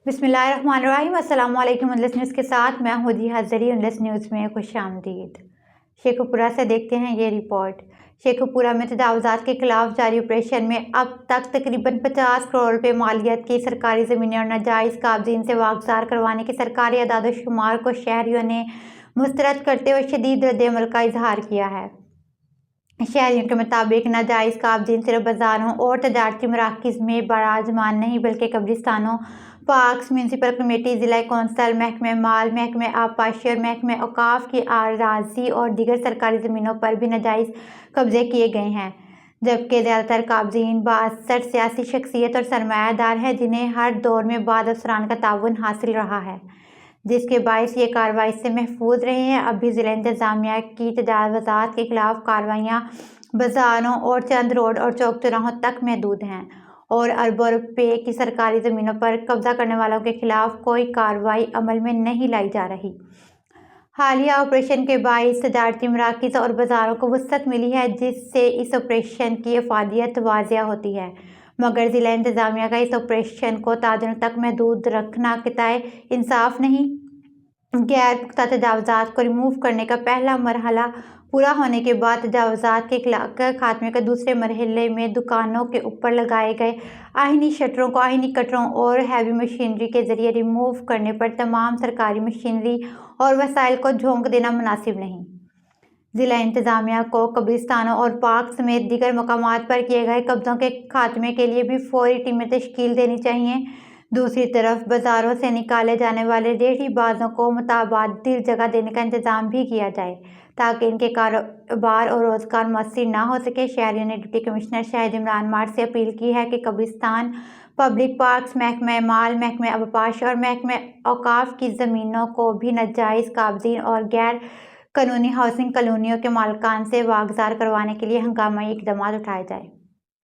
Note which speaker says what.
Speaker 1: बिस्मिल्लाहिर्रहमानिर्रहीम। अस्सलाम वालेकुम। उल्लस न्यूज़ के साथ मैं हूँ जी हाज़री। उल्लस न्यूज़ में खुश आमदीद। शेखुपुरा से देखते हैं ये रिपोर्ट। शेखुपुरा में तजावुज़ात के खिलाफ जारी ऑपरेशन में अब तक तकरीबन 50 करोड़ रुपए मालियत की सरकारी ज़मीनें और नाजायज़ काबज़ीन से वागज़ार करवाने के सरकारी अदाद-ओ-शुमार को शहरियों ने मुस्तरद करते हुए शदीद रद्द-ए-अमल का इजहार किया है। शहरियों के मुताबिक नाजायज़ काबज़ीन सिर्फ बाज़ारों और तजारती मराकिज़ में बराजमान नहीं बल्कि कब्रिस्तानों, पार्क्स, म्यूनसिपल कमेटी, ज़िला कौंसल, महकमे माल, महकमे आबपाशी और महकमे औकाफ की अराज़ी और दीगर सरकारी ज़मीनों पर भी नाजायज़ कब्जे किए गए हैं, जबकि ज़्यादातर काबज़ीन बासठ सियासी शख्सियत और सरमायादार हैं जिन्हें हर दौर में बाद अफसरान का ताउन हासिल रहा है, जिसके बाइस ये कार्रवाई से महफूज रहे हैं। अब भी ज़िला इंतज़ामिया की तजावुज़ात के खिलाफ कार्रवाइयाँ बाज़ारों और चंद रोड और चौक चौराहों तक महदूद हैं और अरबों रुपए की सरकारी ज़मीनों पर कब्जा करने वालों के खिलाफ कोई कार्रवाई अमल में नहीं लाई जा रही। हालिया ऑपरेशन के बाइस तजारती मराकिज़ और बाज़ारों को वुसअत मिली है, जिससे इस ऑपरेशन की अफादियत वाज़िया होती है, मगर ज़िला इंतज़ामिया का इस ऑपरेशन को ताजरों तक महदूद रखना क़िताए इंसाफ नहीं। गैर पुख्ता तजावुज़ात को रिमूव करने का पहला मरहला पूरा होने के बाद तजावुज़ात के खात्मे के दूसरे मरहले में दुकानों के ऊपर लगाए गए आईनी शटरों को आईनी कटरों और हैवी मशीनरी के जरिए रिमूव करने पर तमाम सरकारी मशीनरी और वसाइल को झोंक देना मुनासिब नहीं। ज़िला इंतज़ामिया को कब्रिस्तानों और पार्क समेत दीगर मकामात पर किए गए कब्ज़ों के खात्मे के लिए भी फौरी टीमें तश्कील देनी चाहिए। दूसरी तरफ बाज़ारों से निकाले जाने वाले रेहड़ीबाजों को मुतबादिल जगह देने का इंतज़ाम भी किया जाए ताकि इनके कारोबार और रोज़गार मुअस्सिर ना हो सके। शहरियों ने deputy commissioner Shahid Imran mart से अपील की है कि कब्रिस्तान, पब्लिक पार्क्स, महकमे माल, महकमे आबपाशी और महकमे औकाफ की ज़मीनों को भी नाजायज़ काबज़ीन और गैर कानूनी हाउसिंग कॉलोनियों के मालिकान से वागज़ार करवाने के लिए हंगामी इक़दामात उठाए जाएँ।